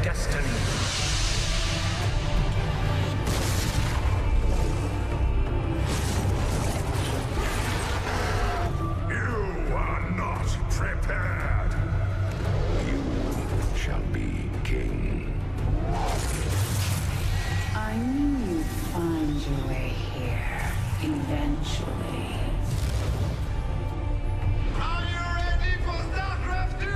destiny. You are not prepared. You shall be king. I knew you'd find your way here, eventually. Are you ready for StarCraft 2?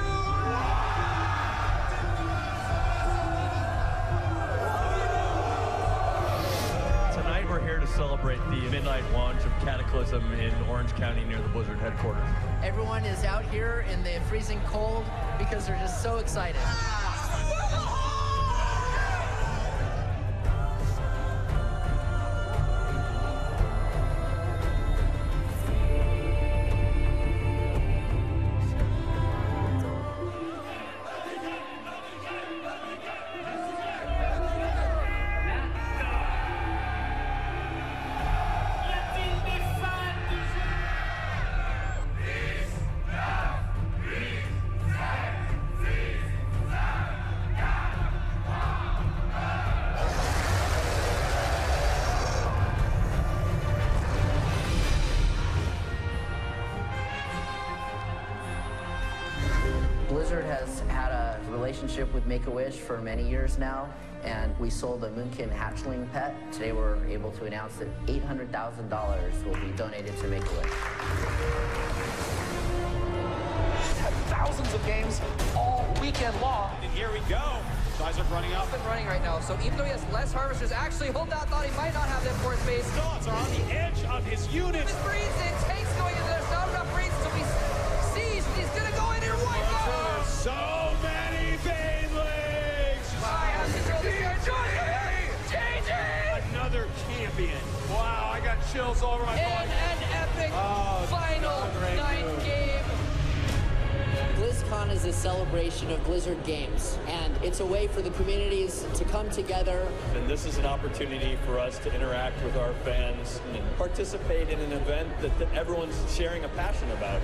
Tonight we're here to celebrate the midnight launch of Cataclysm in Orange County near the Blizzard headquarters. Everyone is out here in the freezing cold because they're just so excited. Blizzard has had a relationship with Make-A-Wish for many years now, and we sold a Moonkin hatchling pet. Today we're able to announce that $800,000 will be donated to Make-A-Wish. Had thousands of games all weekend long. And here we go. Guys are running up. Up and running right now, so even though he has less harvesters, actually Holdout thought he might not have them for his base. Thoughts are on the edge of his unit. His breeds in, tanks going in, there's not enough breeds, so he sees he's gonna go in and wipe out. So many banelings. I have to throw this guy. JJ! Another champion. Wow, I got chills all over my body. In an epic final ninth game. Blizzcon is a celebration of Blizzard games, and it's a way for the communities to come together. And this is an opportunity for us to interact with our fans and participate in an event that everyone's sharing a passion about.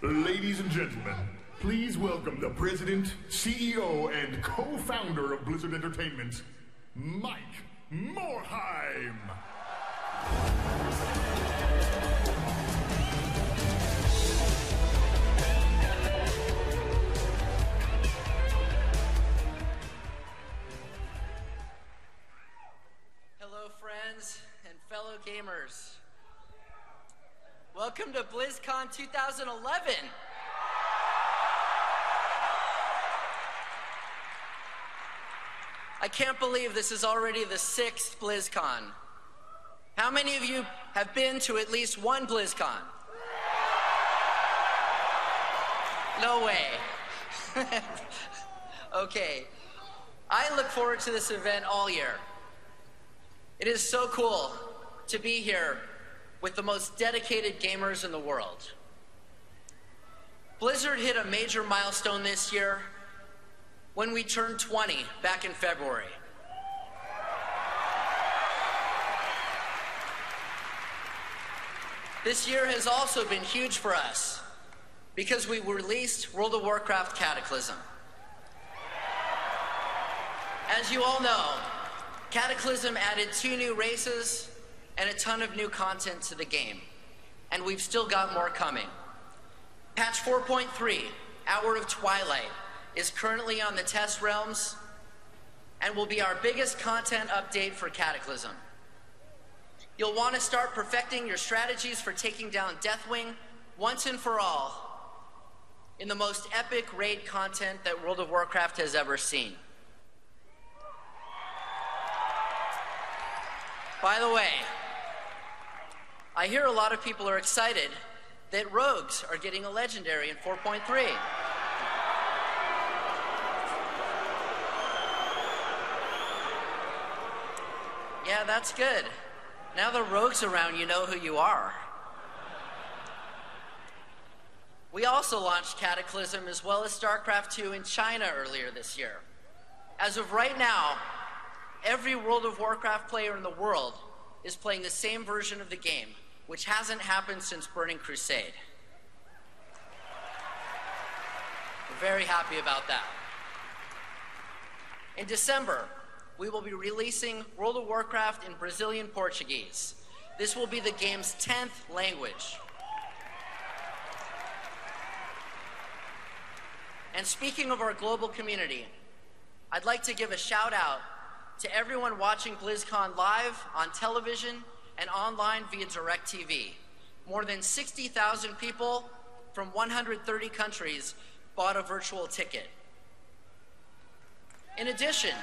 Ladies and gentlemen, please welcome the president, CEO, and co-founder of Blizzard Entertainment, Mike Morhaime. Hello, friends and fellow gamers. Welcome to BlizzCon 2011. I can't believe this is already the 6th BlizzCon. How many of you have been to at least one BlizzCon? No way. Okay. I look forward to this event all year. It is so cool to be here with the most dedicated gamers in the world. Blizzard hit a major milestone this year when we turned 20 back in February. This year has also been huge for us because we released World of Warcraft Cataclysm. As you all know, Cataclysm added 2 new races and a ton of new content to the game, and we've still got more coming. Patch 4.3, Hour of Twilight, is currently on the test realms and will be our biggest content update for Cataclysm. You'll want to start perfecting your strategies for taking down Deathwing once and for all in the most epic raid content that World of Warcraft has ever seen. By the way, I hear a lot of people are excited that rogues are getting a legendary in 4.3. that's good. Now the rogues around you know who you are. We also launched Cataclysm as well as StarCraft II in China earlier this year. As of right now, every World of Warcraft player in the world is playing the same version of the game, which hasn't happened since Burning Crusade. We're very happy about that. In December, we will be releasing World of Warcraft in Brazilian Portuguese. This will be the game's 10th language. And speaking of our global community, I'd like to give a shout out to everyone watching Blizzcon live on television and online via DirecTV. More than 60,000 people from 130 countries bought a virtual ticket. In addition,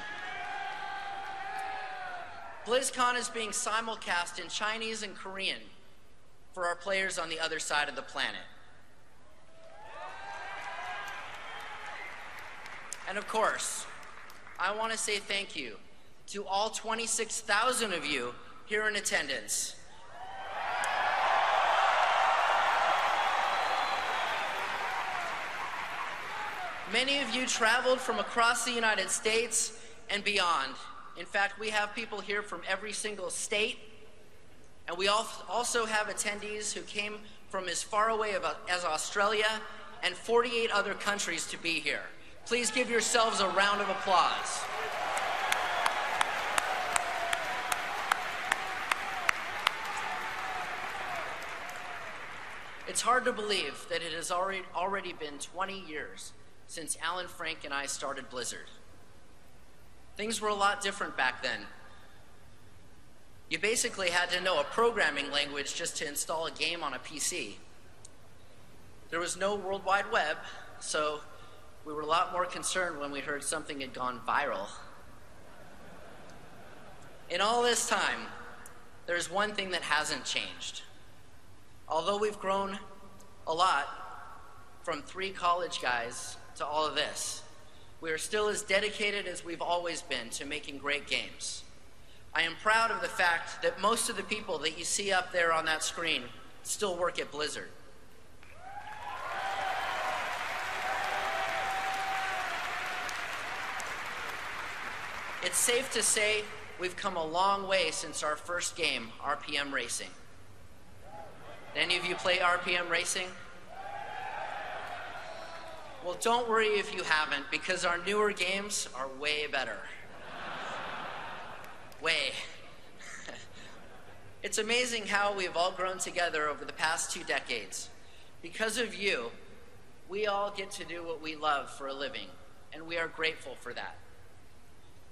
BlizzCon is being simulcast in Chinese and Korean for our players on the other side of the planet. And of course, I want to say thank you to all 26,000 of you here in attendance. Many of you traveled from across the United States and beyond. In fact, we have people here from every single state, and we also have attendees who came from as far away as Australia and 48 other countries to be here. Please give yourselves a round of applause. It's hard to believe that it has already been 20 years since Alan Frank and I started Blizzard. Things were a lot different back then. You basically had to know a programming language just to install a game on a PC. There was no World Wide Web, so we were a lot more concerned when we heard something had gone viral. In all this time, there's one thing that hasn't changed. Although we've grown a lot from 3 college guys to all of this, we are still as dedicated as we've always been to making great games. I am proud of the fact that most of the people that you see up there on that screen still work at Blizzard. It's safe to say we've come a long way since our first game, RPM Racing. Did any of you play RPM Racing? Well, don't worry if you haven't, because our newer games are way better. Way. It's amazing how we have all grown together over the past 2 decades. Because of you, we all get to do what we love for a living, and we are grateful for that.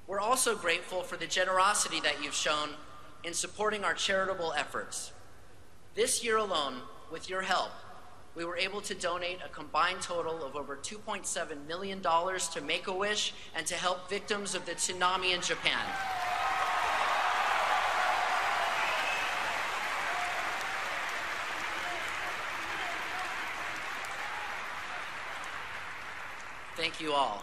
We're also grateful for the generosity that you've shown in supporting our charitable efforts. This year alone, with your help, we were able to donate a combined total of over $2.7 million to Make-A-Wish and to help victims of the tsunami in Japan. Thank you all.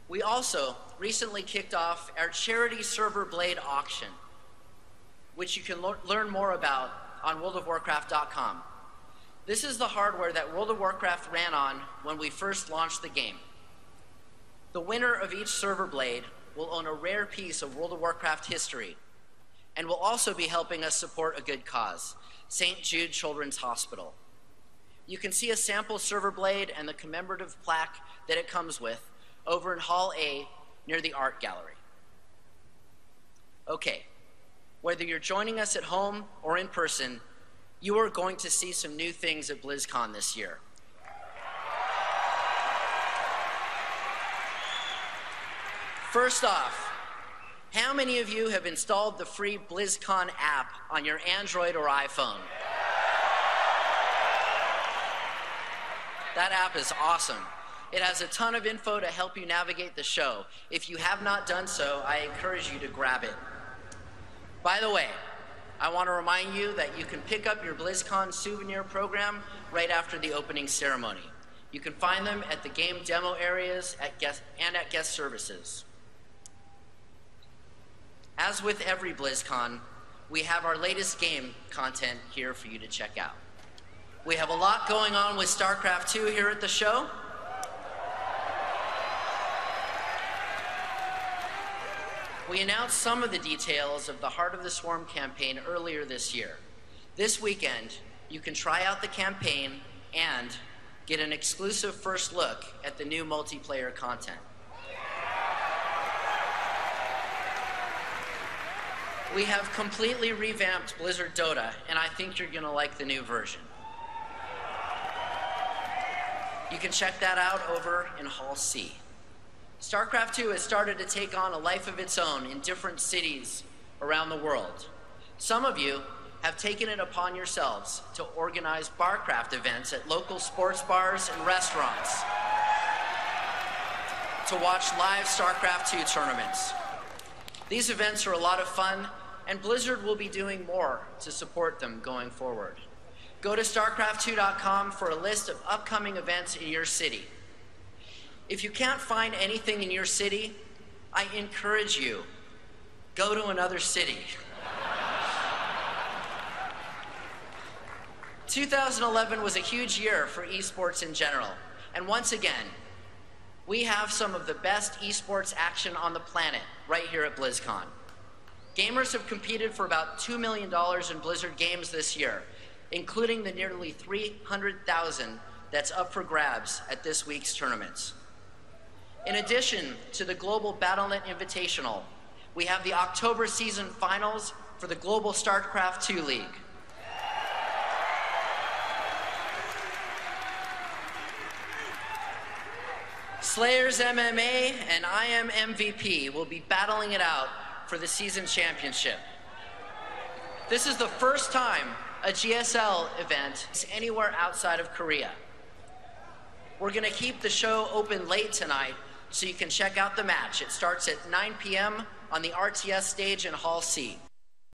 We also recently kicked off our charity server blade auction, which you can learn more about on worldofwarcraft.com. This is the hardware that World of Warcraft ran on when we first launched the game. The winner of each server blade will own a rare piece of World of Warcraft history and will also be helping us support a good cause, St. Jude Children's Hospital. You can see a sample server blade and the commemorative plaque that it comes with over in Hall A near the art gallery. Okay, whether you're joining us at home or in person, you are going to see some new things at BlizzCon this year. First off, how many of you have installed the free BlizzCon app on your Android or iPhone? That app is awesome. It has a ton of info to help you navigate the show. If you have not done so, I encourage you to grab it. By the way, I want to remind you that you can pick up your BlizzCon souvenir program right after the opening ceremony. You can find them at the game demo areas and at guest services. As with every BlizzCon, we have our latest game content here for you to check out. We have a lot going on with StarCraft 2 here at the show. We announced some of the details of the Heart of the Swarm campaign earlier this year. This weekend, you can try out the campaign and get an exclusive first look at the new multiplayer content. We have completely revamped Blizzard Dota, and I think you're gonna like the new version. You can check that out over in Hall C. StarCraft 2 has started to take on a life of its own in different cities around the world. Some of you have taken it upon yourselves to organize barcraft events at local sports bars and restaurants to watch live StarCraft 2 tournaments. These events are a lot of fun, and Blizzard will be doing more to support them going forward. Go to StarCraft2.com for a list of upcoming events in your city. If you can't find anything in your city, I encourage you, go to another city. 2011 was a huge year for esports in general, and once again, we have some of the best esports action on the planet right here at BlizzCon. Gamers have competed for about $2 million in Blizzard games this year, including the nearly 300,000 that's up for grabs at this week's tournaments. In addition to the Global Battle.net Invitational, we have the October season finals for the Global StarCraft 2 League. Slayers MMA and I Am MVP will be battling it out for the season championship. This is the first time a GSL event is anywhere outside of Korea. We're gonna keep the show open late tonight so you can check out the match. It starts at 9 p.m. on the RTS stage in Hall C.